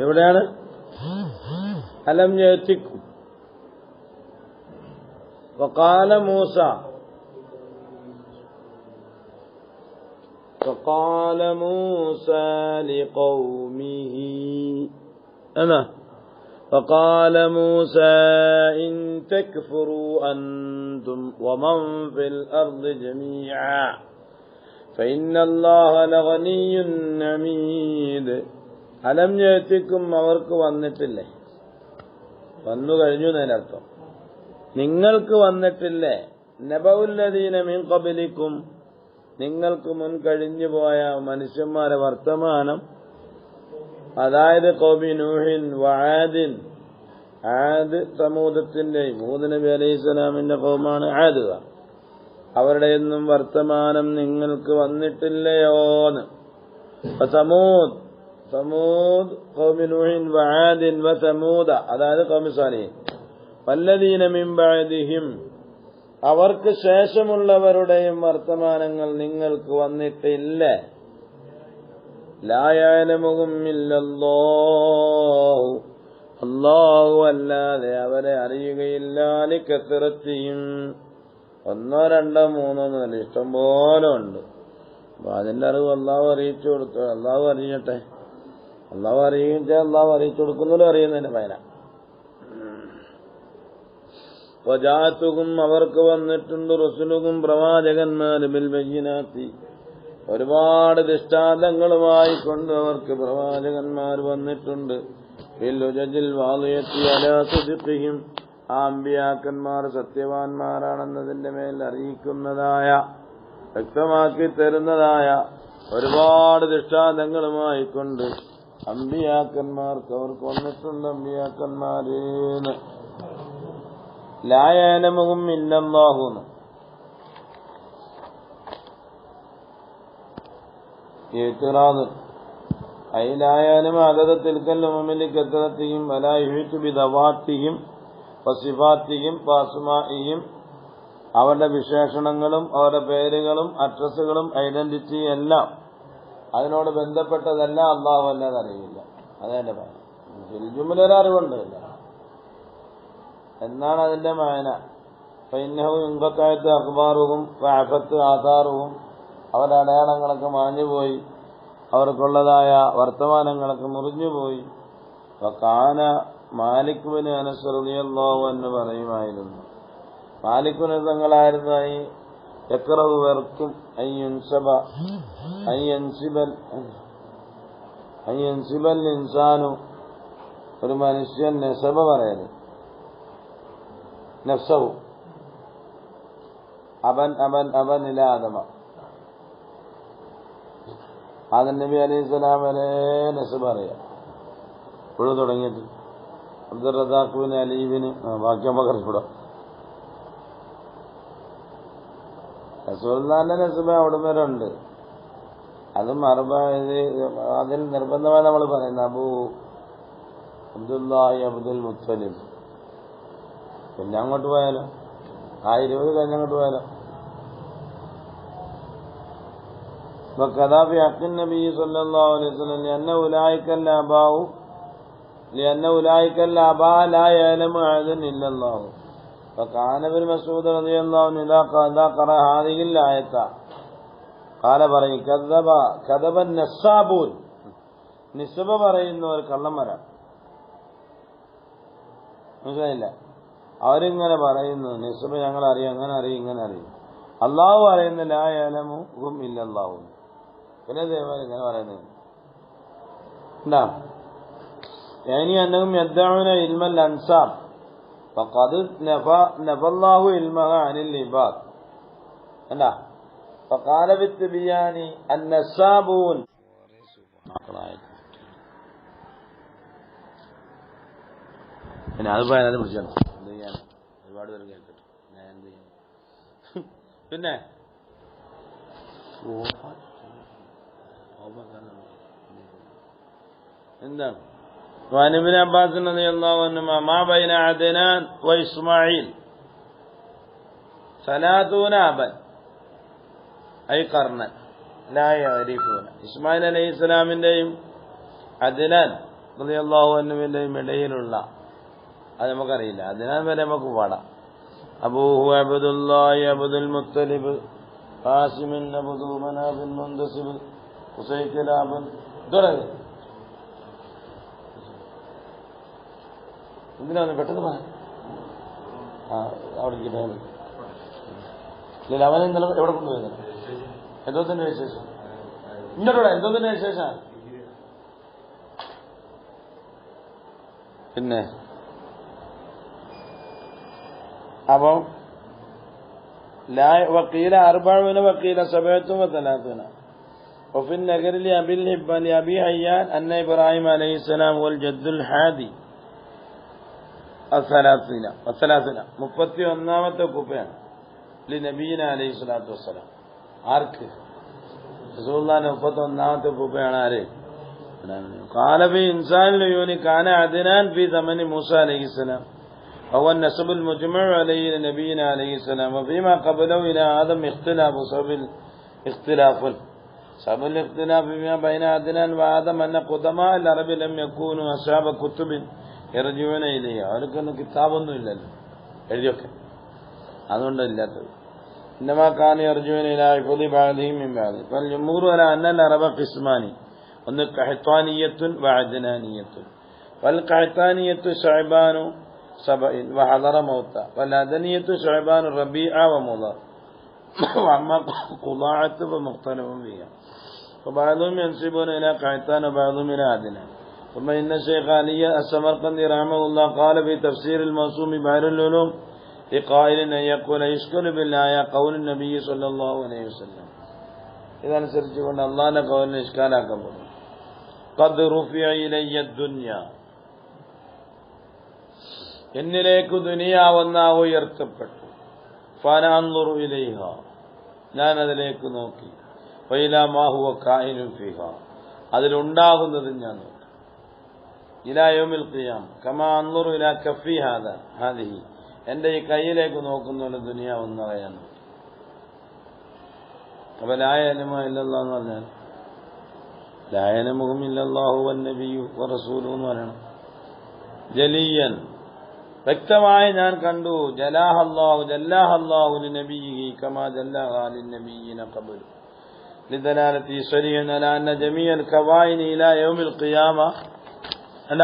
എവിടെയാണ്? അലം യഅതികും വഖാല മൂസ ലിഖൗമിഹി അതാ فقال موسى إن تكفروا أنتم ومن في الأرض جميعا فإن الله لغني حميد അലം യഅതികും അവർക്ക് വന്നിട്ടില്ലേ? വന്നു കഴിഞ്ഞു എന്നർത്ഥം. നിങ്ങൾക്ക് വന്നിട്ടില്ലേ? നബഉല്ലദീന മിൻ ഖബ്ലിക്കും നിങ്ങൾക്ക് മുൻ കഴിഞ്ഞു പോയ മനുഷ്യന്മാരെ വർത്തമാനം. അതായത് ഖൗമി നൂഹിൻ വആദിൻ, ആദ് സമൂദത്തിന്റെയും ഹൂദ് നബി അലൈഹിസ്സലാമിന്റെ ഖൗമാണ് ആദ്. അവരുടെ ഒന്നും വർത്തമാനം നിങ്ങൾക്ക് വന്നിട്ടില്ലയോന്ന്. സമൂദ് ഖൗമി നൂഹിൻ വആദിൻ വസമൂദ, അതായത് ഖൗമി സാലിഹീൻ. വല്ലദീന മിൻ ബഅദിഹിം അവർക്ക് ശേഷമുള്ളവരുടെയും വർത്തമാനങ്ങൾ നിങ്ങൾക്ക് വന്നിട്ടില്ല. ലാ യഅലമുഹും ഇല്ലല്ലാഹു, അല്ലാഹു അല്ലാതെ അവരെ അറിയുകയില്ല. ലികസറത്തിഹിം, ഒന്നോ രണ്ടോ മൂന്നോ എന്നല്ല, ഇഷ്ടം പോലെ ഉണ്ട്. അപ്പൊ അതിന്റെ അറിവ് അള്ളാഹു അറിയിച്ചു കൊടുത്തു. അള്ളാഹു അറിയട്ടെ. അള്ളാഹു അറിയിച്ചാൽ അള്ളാഹു അറിയിച്ചു കൊടുക്കുന്നതിലും അറിയുന്നതിന്റെ പയന. വജാഅതുഹും അവർക്ക് വന്നിട്ടുണ്ട് റസൂലുഹും പ്രവാചകന്മാർ ബിൽ ബയ്യിനാത്തി ഒരുപാട് ദൃഷ്ടാന്തങ്ങളുമായി കൊണ്ട് അവർക്ക് പ്രവാചകന്മാർ വന്നിട്ടുണ്ട്. ബിൽ ഹുജജിൽ വാളിയത്തി അലാ സിദ്ഖിഹിം, ആ അമ്പിയാക്കന്മാർ സത്യവാന്മാരാണെന്നതിന്റെ മേൽ അറിയിക്കുന്നതായ വ്യക്തമാക്കി തരുന്നതായ ഒരുപാട് ദൃഷ്ടാന്തങ്ങളുമായി കൊണ്ട് അമ്പിയാക്കന്മാർക്ക് അവർക്ക് വന്നിട്ടുണ്ട്. അമ്പിയാക്കന്മാരേന്ന് ലാ യഅലമുഹും ഇല്ലല്ലാഹു, ഇഅ്തിറാദ് ഐ ലാ യഅലമു അദദ തിൽകൽ ഉമമിൽ കസറത്തിഹിം വലാ യുഹീതു ബിദവാത്തിഹിം വസിഫാത്തിഹിം വഅസ്മാഇഹിം, അവരുടെ വിശേഷണങ്ങളും അവരുടെ പേരുകളും അഡ്രസ്സുകളും ഐഡന്റിറ്റി എല്ലാം അതിനോട് ബന്ധപ്പെട്ടതെല്ലാം അള്ളാഹു അല്ലാതെ അറിയില്ല. അതെന്റെ ജുമല അറിവുണ്ട് എന്നാണ് അതിന്റെ മായന. ഫഇന്നഹു ഇൻഖതഅത് അഖ്ബാറുഹും വഅഫത്ത് ആഥാറുഹും, അവരുടെ അടയാളങ്ങളൊക്കെ മാഞ്ഞുപോയി, അവർക്കുള്ളതായ വർത്തമാനങ്ങളൊക്കെ മുറിഞ്ഞുപോയി. വകാന മാലിക് ബിൻ അനസ് റളിയല്ലാഹു അൻഹു പറയുമായിരുന്നു, മാലിക് ബിൻ തങ്ങളായിരുന്നു യക്റഹു വെർക്കും അയ്യൻസിബൽ ഇൻസാനു, ഒരു മനുഷ്യൻ നസബ പറയല്, നഫ്സഹു അബൻ ഇലാ ആദമ, ആദം നബി അലൈഹിസ്സലാം വരെ നസബ അറിയാം. ഇപ്പോഴും തുടങ്ങിയിട്ട് അബ്ദുർ റസാഖ് ബിൻ അലീബിന് ബാക്കിയമ്മ കറിക്കൂടാ. റസൂലുള്ളാഹിന്റെ നസബ അവിടെ വരെ ഉണ്ട്. അതും അതിൽ നിർബന്ധമായി നമ്മൾ പറയുന്നത് അബൂ അബ്ദുല്ലാഹി അബ്ദുൽ മുത്തലിബ്. പിന്നെ അങ്ങോട്ട് പോയാലോ, 20 കഴിഞ്ഞങ്ങോട്ട് പോയാലോ. وكذا في حق النبي صلى الله عليه وسلم لأن أولئك الآباء لا يعلم أحد إلا الله. فكان ابن مسعود رضي الله عنه إذا قرأ هذه الآية قال പറയും كذب النسابون, നിസ്ബ പറയുന്നവർ കള്ളന്മാരാണ്. മനസ്സിലായില്ല? അവരിങ്ങനെ പറയുന്നു നിസ്ബ ഞങ്ങൾ അറിയാം, അങ്ങനെ അറിയും, ഇങ്ങനെ അറിയും. അള്ളാഹു പറയുന്ന ലാ യഅലമുഹും ഇല്ലല്ലാഹു. പിന്നെ ഇതേപോലെ ഇങ്ങനെ പറയുന്നത് എന്താ? يعني أنهم يدعون علم الأنساب فقد نفى الله علمها عن العباد. എന്താ? فقال بالتبيان النسابون. പിന്നെ അത് പോയാൽ അത് പിടിച്ചാണ് എന്ത് ചെയ്യാൻ, ഒരുപാട് പേര് കേൾക്കട്ടെ. ഞാൻ എന്ത് ചെയ്യാം? പിന്നെ എന്താണ്? وعن ابن عباس رضي الله عنهما ما بين عدنان وإسماعيل 30 أبا أي قرنا لا يعرفون. ഇസ്മായിൽ അലൈഹി ഇസ്ലാമിന്റെയും അദ്നാൻ റളിയല്ലാഹു അൻഹുവിന്റെയും ഇടയിലുള്ള അത് നമുക്കറിയില്ല, അതിനാൽ വരെ നമുക്ക് പാടാം. അബൂഹു അബ്ദുല്ലാഹി അബ്ദുൽ മുത്തലിബ് ഹാസിമിൻ അബ്ദു മനാഫിൻ മുന്തസിബ് ഹുസൈഖിലാബൻ തുടങ്ങി. എന്തിനാണ് പെട്ടെന്ന് പറയാം? അവിടെ ഇല്ല, അവൻ ഇന്നലെ എവിടെ കൊണ്ടുപോയത്? എന്തോ തന്നെ വിശേഷം ഇങ്ങോട്ടൂടെ, എന്തോ തന്നെ വിശേഷം. പിന്നെ അപ്പം വക്കീല അർബഅൂന വക്കീല സബഅത്തും വതലാത്തുന وفي النجر لأبي الهبان لأبي حيان أن إبراهيم عليه السلام هو الجد الحادي الثلاثين 31ാമത്തെ കുപ്പയാണ് നബീന അലൈഹി സ്വലാത്തു വസ്സലാം. ആർക്ക്? റസൂലുള്ളാഹിന്റെ 31ാമത്തെ കുപ്പയാണ്. ആര്? ഖാലബി ഇൻസാനിൽ യൂനി കാന അദ്നാൻ ഫി സമനി മൂസ അലൈഹി സ്വലാം وهو النسب المجمع عليه لنبينا عليه السلام وفيما قبله إلى آدم اختلاف سبب الاختلاف فيما بين عدنان وآدم أن قدماء العرب لم يكونوا أصحاب كتب يرجعون إليها. അവർക്കൊന്നും കിതാബൊന്നും ഇല്ലല്ലോ, എഴുതിയൊക്കെ അതുകൊണ്ടില്ലാത്തത്. إنما كانوا يرجعون إلى حفظ بعضهم من بعض. فالجمهور على أن العرب قسمان، ഒന്ന് قحطانية وعدنانية. والقحطانية شعبان سبع وحضر موتى، والعدنية شعبان الربيع ومضر، وأما قضاعة فمختلف فيها، فبعضهم ينسبون إلى قحطان وبعضهم إلى عدنان. ثم إن الشيخ علي السمرقندي رحمه الله قال في تفسير الموسوم بحر العلوم لقائل أن يقول يشكل بالآية قول النبي صلى الله عليه وسلم. إذا نسرجون الله لقول إشكال أكبر قد رفع إلي الدنيا، എന്നിലേക്ക് ദുനിയാവെന്നാവ് ഉയർത്തപ്പെട്ടു. ഫന അൻദുറു ഇലൈഹ, ഞാൻ അതിലേക്ക് നോക്കി. വഇലാ മാ ഹുവ കായിനുൻ ഫിഹ, അതിലുണ്ടാകുന്നത് ഞാൻ നോക്കി. ഇലാ യൗമിൽ ഖിയാമ കമാ അൻദുറു ഇലാ കഫി ഹാദിഹി, എന്റെ ഈ കയ്യിലേക്ക് നോക്കുന്നുണ്ട് ദുനിയാവെന്ന് പറയാൻ നോക്കി. അപ്പൊ ലാ ഇലാഹ ഇല്ലല്ലാഹ് എന്ന് പറഞ്ഞാൽ ലാ ഇലാഹ ഇല്ലല്ലാഹു വന്നബിയ്യു വറസൂലുഹു എന്ന് പറയണം. ജലിയൻ, വ്യക്തമായി ഞാൻ കണ്ടു. ജല്ലാഹല്ലാഹു ലിനബിയിഹി കമാ ജല്ലാഹ ലിന്നബിയ്യിന ഖബൽ ലിദലാലത്തി സരീഹൻ അലാ അന്ന ജമീഅൽ ഖവായിനി ഇലാ യൗമിൽ ഖിയാമ. അല്ല,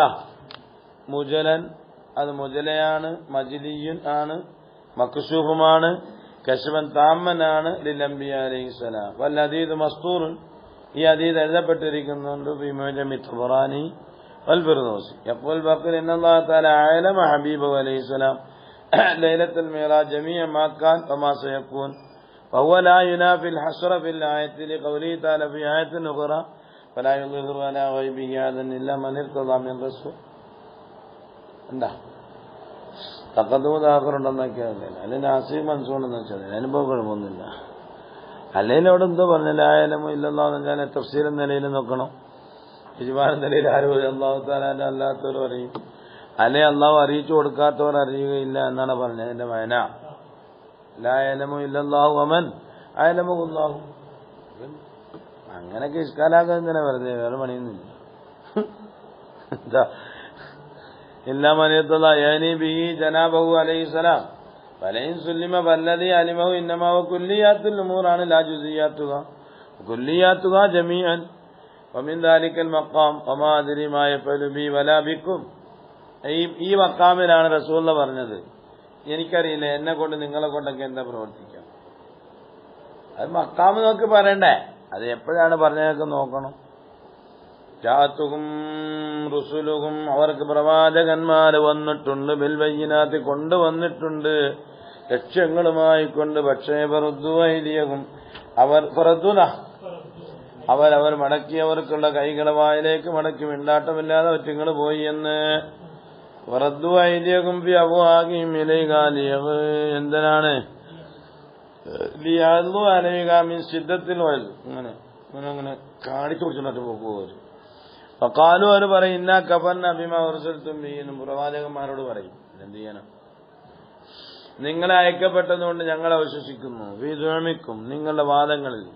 മുജലൻ, അത് മുജലയാണ്, മജ്ലിയുൻ ആണ്, മക്ശൂഫുമാണ്, കശ്ഫൻ താമ്മനാണ് ലിൽഅംബിയാ അലൈഹിസ്സലാം. വൽ ഹദീദ് മസ്തൂറുൻ, ഈ ഹദീദ് എഴുതപ്പെട്ടിരിക്കുന്നുണ്ട് ഫീ മുഅ്ജമി ത്വബറാനി والفردوسي. يقول بقر إن الله تعالى علم حبيبه عليه السلام ليلة المعراج جميع ما كان وما سيكون، فهو لا ينافي الحصر في الآية لقوله تعالى في آية أخرى فلا يظهر على غيبه أحدا إلا من ارتضى من رسول. എന്താ തക്കത്തുമുതാക്കറുണ്ടെന്നൊക്കെയല്ലേ, അല്ലെങ്കിൽ നാസീബ് മൻസൂണെന്ന് വെച്ചാൽ അനുഭവം കുഴപ്പമൊന്നുമില്ല. അല്ലെങ്കിൽ അവിടെ എന്തോ പറഞ്ഞില്ല, ആയാലും ഇല്ലെന്നാന്ന് വെച്ചാൽ തഫ്സീർ നിലയിൽ നോക്കണം. ഇജ്മാൽ നിലയിൽ ആരും അല്ലാഹു തആല അല്ലാത്തവർ അറിയും, അല്ലെ അള്ളാഹു അറിയിച്ചു കൊടുക്കാത്തവർ അറിയുകയില്ല എന്നാണ് പറഞ്ഞത്. എന്റെ മയന ലാ യഅലമു ഇല്ലല്ലാഹു വമൻ അഅലമു അല്ലാഹു. അങ്ങനെയൊക്കെ ഇഷ്കാലാക്കാൻ തന്നെ വെറുതെ, വേറെ പണിയൊന്നുമില്ല. എന്താ ഇല്ലാ മനിയത്തുള്ള യാനി ബിഹി ജനാബഹു അലൈഹിസ്സലാം ഫലൈൻ സുല്ലിമ ഫല്ലദി അലിമഹു ഇന്നമാ ഹുവ കുല്ലിയാത്തുൽ ഉമൂറാണ് ലാ ജുസിയാത്തുക കുല്ലിയാത്തുക ജമീഅൻ ومن ذلك المقام وما أدري ما يفعل بي ولا بكم. ഈ മക്കാമിലാണ് റസൂൽ പറഞ്ഞത്, എനിക്കറിയില്ല എന്നെ കൊണ്ട് നിങ്ങളെ കൊണ്ടൊക്കെ എന്താ പ്രവർത്തിക്കാം. അത് മക്കാമ് നോക്കി പറയണ്ടേ, അത് എപ്പോഴാണ് പറഞ്ഞതൊക്കെ നോക്കണം. ജാഅത്തുഹും റുസുലുഹും, അവർക്ക് പ്രവാചകന്മാർ വന്നിട്ടുണ്ട്, ബിൽ ബയ്യിനാത്തി, കൊണ്ടുവന്നിട്ടുണ്ട്, ലക്ഷ്യങ്ങളുമായി കൊണ്ട്. പക്ഷേ ഫറദ്ദു ഐദിയഹും, അവർ മടക്കിയവർക്കുള്ള കൈകളെ വായിലേക്ക് മടക്കി മിണ്ടാട്ടമില്ലാതെ ഒറ്റങ്ങൾ പോയി എന്ന്. വറദ്ദു ഐദിയഹും ഫി അബ്വാഹിം ഇലൈക എന്തിനാണ് ലിയഅദു അലൈക മിൻ ശിദ്ദത്തിൽ വൽ, അങ്ങനെ കാണിച്ചു കൊടുത്തിട്ട് പോകും. ഫഖാലു, അവർ പറയും ഇന്നാ കഫർനാ ബിമാ ഉർസിൽതും ബിഹി, പ്രവാചകന്മാരോട് പറയും എന്ത് ചെയ്യണം, നിങ്ങളെ അയക്കപ്പെട്ടതുകൊണ്ട് ഞങ്ങൾ അവിശ്വസിക്കുന്നു. ഫീ ദുഅമിക്കും, നിങ്ങളുടെ വാദങ്ങളിൽ.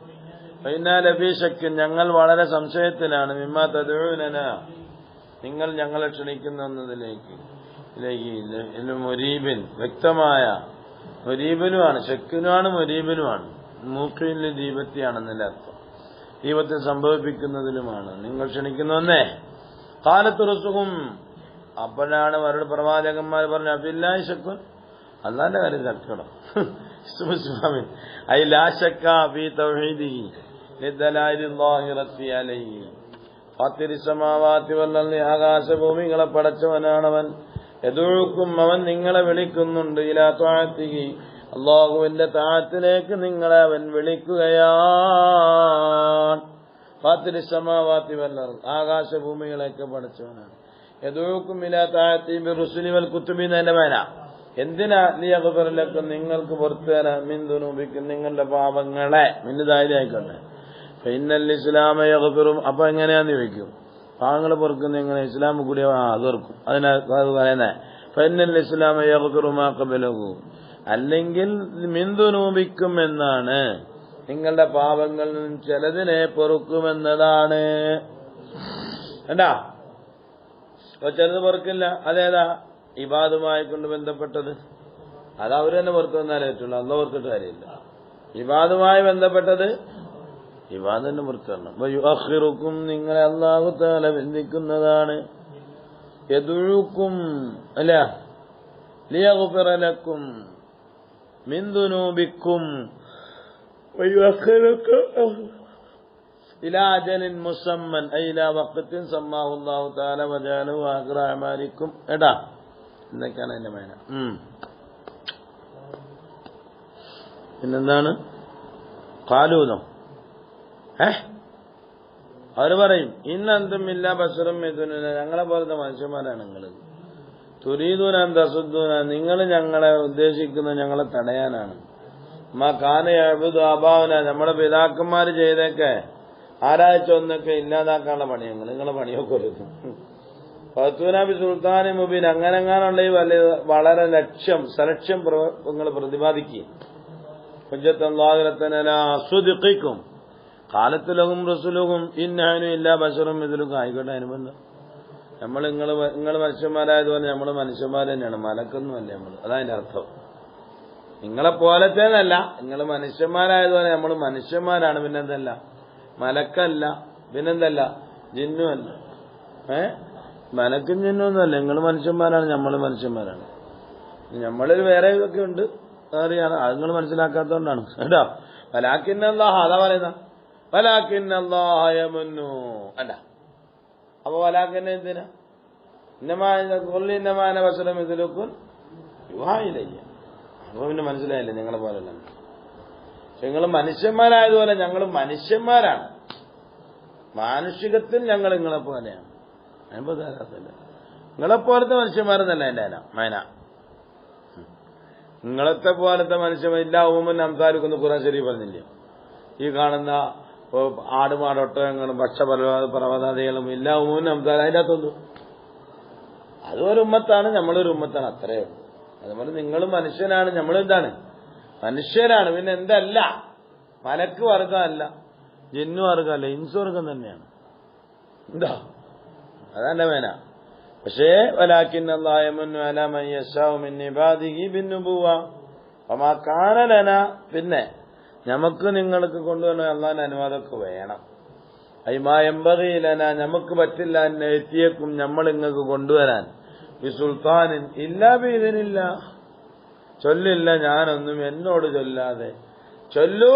ഫൈനാ ലഫീ ശക്കിൻ, ഞങ്ങൾ വളരെ സംശയത്തിലാണ്. മിമ്മാ തദ്ഉനനാ, നിങ്ങൾ ഞങ്ങളെ ക്ഷണിക്കുന്ന ഒന്നതിലേക്ക് മുരീബിൻ വ്യക്തമായ മുരീബിനുമാണ്, ശക്കിനുമാണ്, മുരീബിനുമാണ്. മൂക്കിൽ ദീപത്തിയാണെന്നതിന്റെ അർത്ഥം. ദീപത്തെ സംഭവിപ്പിക്കുന്നതിലുമാണ് നിങ്ങൾ ക്ഷണിക്കുന്നൊന്നേ. കാലത്ത് റുസുഹും, അപ്പോഴാണ് അവരുടെ പ്രവാചകന്മാർ പറഞ്ഞു അബില്ലാഹി ശക്കുൻ, അല്ലാന്റെ കാര്യം ശക്കണം. ഐ ലാ ശക്ക ഫീ തൗഹീദിഹി ലിദലായിലില്ലാഹി റബ്ബി അലൈഹി ഫാത്തിരി സമാവാതി വൽ അർളി, ആകാശഭൂമികളെ പടച്ചവനാണവൻ. യദൂക്കും, അവൻ നിങ്ങളെ വിളിക്കുന്നുണ്ട്. ഇലാ ത്വാഅത്തിഹി, അല്ലാഹുവിന്റെ താഅത്തിലേക്ക് നിങ്ങളെ അവൻ വിളിക്കുകയാണ്. ഫാത്തിരി സമാവാതി വൽ അർളി, ആകാശഭൂമികളെയൊക്കെ പടച്ചവനാണ്. യദൂക്കും ഇലാ ത്വാഅത്തി ബിറുസുലി വൽ കുതുബി എന്നതിന്റെ എന്തിനാ? ലിയഗ്ഫിറ ലക്കും, നിങ്ങൾക്ക് പുറത്തു തരാൻ, മിൻ ദുനൂബിക്കും, നിങ്ങളുടെ പാപങ്ങളെ. മിന്നതായിക്കോട്ടെ. ഫഇന്നൽ ഇസ്ലാമ യഗ്ഫിറു, അപ്പൊ എങ്ങനെയാന്ന് ചോദിക്കും. പാപങ്ങൾ പൊറുക്കുന്ന എങ്ങനെ? ഇസ്ലാം കൂടി അത് ഓർക്കും. അത് പറയുന്നേ ഫഇന്നൽ ഇസ്ലാമ യഗ്ഫിറു മാ ഖബലഹു, അല്ലെങ്കിൽ മിൻ ദുനൂബിക്കും എന്നാണ്, നിങ്ങളുടെ പാപങ്ങളിൽ നിന്ന് ചിലതിനെ പൊറുക്കുമെന്നതാണ്. എന്താ? അപ്പൊ ചിലത് പൊറുക്കില്ല. അതേതാ? ഇബാദുമായി കൊണ്ട് ബന്ധപ്പെട്ടത്. അത് അവർ തന്നെ പുറത്തു വന്നാലേ പറ്റുള്ളൂ, അല്ല പുറത്തിട്ട് കാര്യമില്ല. ഇബാദുമായി ബന്ധപ്പെട്ടത് ഇബാദ് തന്നെ പുറത്തു വരണം. യുഅഖിറുക്കും, നിങ്ങളെ അല്ലാഹു തആല ബന്ധിക്കുന്നതാണ്. യദുഉക്കും അല്ല ലിയഗ്ഫിറ ലക്കും മിൻ ദുനൂബിക്കും വയുഅഖിറുക്കും ഇലാ അജലിൻ മുസമ്മൻ ഐ ഇലാ വഖ്തിൻ സമ്മാഹു അല്ലാഹു തആല വജഅലഹു ആഖിറ അമാലിക്കും. എടാ എന്നൊക്കെയാണ് എന്റെ മേന. പിന്നെന്താണ്? ഖാലൂനോ അവര് പറയും ഇന്നന്തുമില്ല ബശറും മിഥുന, ഞങ്ങളെ പോലത്തെ മനുഷ്യന്മാരാണ് നിങ്ങൾ. തുരീദൂന തസുദ്ദൂന, നിങ്ങൾ ഞങ്ങളെ ഉദ്ദേശിക്കുന്ന ഞങ്ങളെ തടയാനാണ്. മാ കാന യഅ്ബുദു ആബാഉന, നമ്മുടെ പിതാക്കന്മാര് ചെയ്തൊക്കെ ആരാഴ്ച ഒന്നൊക്കെ ഇല്ലാതാക്കാനുള്ള പണി നിങ്ങളെ പണിയൊക്കെ വരുന്നു. ഫഅ്തൂനാബി സുൽത്താനി മുബീൻ, അങ്ങനെങ്ങാനുള്ള ഈ വളരെ സലക്ഷ്യം നിങ്ങൾ പ്രതിപാദിക്കും. ഹുജ്ജത്തുല്ലാഹിറത്തനലാസ്വദിക്കും കാലത്തിലകും റസൂലുഹും ഇന്നഹനു ഇല്ലാ ബശറും മിഥ്ലുക്കും. ആയിക്കോട്ടെ, അനുബന്ധം. നിങ്ങൾ മനുഷ്യന്മാരായതുപോലെ നമ്മൾ മനുഷ്യന്മാർ തന്നെയാണ്, മലക്കൊന്നുമല്ല നമ്മൾ. അതതിന്റെ അർത്ഥം. നിങ്ങളെപ്പോലത്തേന്നല്ല, നിങ്ങൾ മനുഷ്യന്മാരായതുപോലെ നമ്മൾ മനുഷ്യന്മാരാണ്. പിന്നെന്തല്ല? മലക്കല്ല. പിന്നെന്തല്ല? ജിന്നുമല്ല. മലക്കും ജിന്നൊന്നുമല്ല. നിങ്ങൾ മനുഷ്യന്മാരാണ്, നമ്മൾ മനുഷ്യന്മാരാണ്. നമ്മളിൽ വേറെ ഇതൊക്കെ ഉണ്ട്, അറിയാണ്. അത് നിങ്ങൾ മനസ്സിലാക്കാത്തതുകൊണ്ടാണ് കേട്ടോ. വലാകിന്നല്ലാഹ, അതാ പറയുന്ന വലാകിന്നല്ലാഹ യമുന്നു അല്ല. അപ്പൊ വലാകിന്ന എന്തിനാ? ഇന്നമാന ബശറും മിഥ്ലുക്കും യുഹാ ഇലയ്യ. അപ്പൊ പിന്നെ മനസ്സിലായില്ലേ നിങ്ങളെ പോലെ. നിങ്ങൾ മനുഷ്യന്മാരായതുപോലെ ഞങ്ങൾ മനുഷ്യന്മാരാണ്. മാനുഷികത്തിൽ ഞങ്ങൾ നിങ്ങളെ പോലെയാണ്. അനുഭവത്തില്ല. നിങ്ങളെപ്പോലത്തെ മനുഷ്യന്മാരെന്നല്ല എന്റെ മേന. നിങ്ങളത്തെ പോലത്തെ മനുഷ്യന്മാർ ഇല്ലാ ഉമ്മൻ അംസാലിക്കുന്ന ഖുർആൻ ശരീഫ് പറഞ്ഞില്ലേ? ഈ കാണുന്ന ആടുമാടൊട്ടകങ്ങളും ഭക്ഷപർവ്വതാദികളും ഇല്ലാ ഉമ്മൻ അംസാൽ, അതിൻ്റെ അകത്തൊന്നും. അതൊരു ഉമ്മത്താണ്, നമ്മളൊരു ഉമ്മത്താണ്, അത്രയേ ഉള്ളൂ. അതുപോലെ നിങ്ങൾ മനുഷ്യനാണ്, നമ്മളെന്താണ്? മനുഷ്യരാണ്. പിന്നെ എന്തല്ല? മലക്ക് വർഗമല്ല, ജിന്നു വർഗമല്ല, ഇൻസ് വർഗം തന്നെയാണ്. എന്താ? അതെന്റെ മേന. പക്ഷേ വലാകിന്നല്ലാഹ യമുന്നു അലാ മൻ യശാഉ മിൻ ഇബാദിഹി ബിന്നുബുവ വമാ കാന ലനാ. പിന്നെ നമുക്ക് നിങ്ങൾക്ക് കൊണ്ടുവന്ന അല്ലാഹുവിന്റെ അനുവാദമൊക്കെ വേണം. അയ്മാ യംബഗി ലനാ, നമുക്ക് പറ്റില്ല. എത്തിയേക്കും നമ്മൾ നിങ്ങൾക്ക് കൊണ്ടുവരാൻ. ബി സുൽത്താനിൻ ഇല്ലാ ബിഇذനില്ല, ചൊല്ലില്ല ഞാനൊന്നും എന്നോട് ചൊല്ലാതെ. ചൊല്ലൂ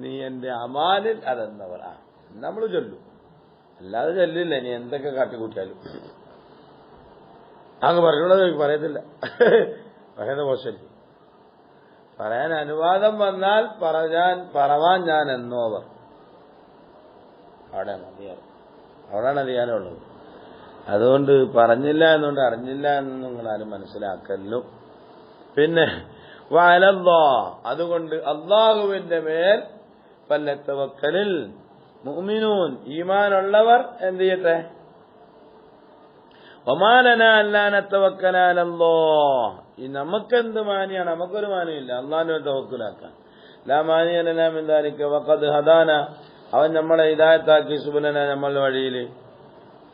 നീ എന്റെ അമാലിൽ അതെന്നവർ. നമ്മൾ ചൊല്ലൂ, അല്ലാതെ ചൊല്ലില്ല. നീ എന്തൊക്കെ കാട്ടിക്കൂട്ടിയാലും അങ്ങ് പറഞ്ഞോളൂ, പറയത്തില്ല. പറയുന്ന മോശം. പറയാൻ അനുവാദം വന്നാൽ പറവാൻ ഞാൻ എന്നോവർ. അവിടെയാണ് അധികാരമുള്ളത്. അതുകൊണ്ട് പറഞ്ഞില്ല എന്നുകൊണ്ട് അറിഞ്ഞില്ല എന്നൊന്നും നിങ്ങൾ ആരും മനസ്സിലാക്കല്ലോ. പിന്നെ അതുകൊണ്ട് അള്ളാഹുവിന്റെ മേൽ ഫല്യതവക്കലിൽ മുഅ്മിനൂൻ, ഈമാനുള്ളവർ എന്ത് ചെയ്യട്ടെ? വമാലന അല്ലാ നതവക്കല അലല്ലാഹ്, ഈ നമുക്കെന്ത് മാനിയാണ്? നമുക്കൊരു മാനിയില്ല അള്ളാഹുവിനെ തവക്കുലാക്കാൻ. ലാ മാനിയ ലനാ മിൻ ദാലിക വഖദ് ഹദാന, അവൻ നമ്മളെ ഹിദായത്താക്കി സുബുലന, നമ്മളുടെ വഴിയിൽ.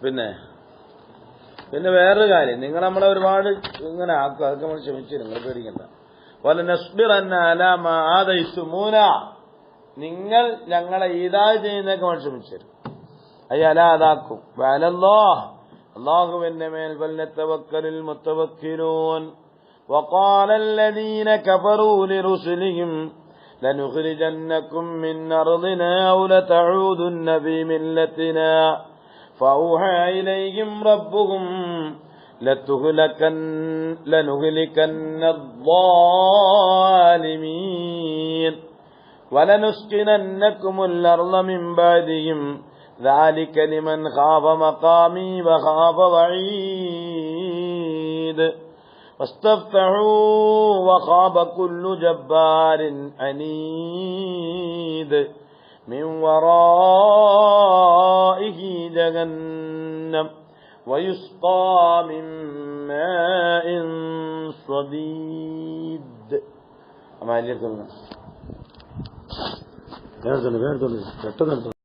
പിന്നെ പിന്നെ വേറൊരു കാര്യം, നിങ്ങൾ നമ്മളെ ഒരുപാട് ഇങ്ങനെ ആക്കും, അതൊക്കെ നമ്മൾ ക്ഷമിച്ചു, നിങ്ങൾ പേടിക്കണ്ട. പോലെ നസ്ബിറന്ന അലാ മാ ആദൈതുമൂന, നിങ്ങൾ ഞങ്ങളെ ഈദാ ചെയ്യുന്നതൊക്കെ നമ്മൾ ക്ഷമിച്ചു തരും. അതാക്കും. വഅലല്ലാഹ്, അല്ലാഹുവിന്റെ മേൽ ഫല്യതവക്കലിൽ മുതവക്കിലൂൻ. وقال الذين كفروا لرسلهم لنخرجنكم من أرضنا أو لتعودن في ملتنا فأوحى إليهم ربهم لنهلكن الظالمين ولنسكننكم الأرض من بعدهم ذلك لمن خاف مقامي وخاف وعيد واستفتحوا وخاب كل جبار عنيد من ورائه جهنم ويسقى من ماء صديد. أما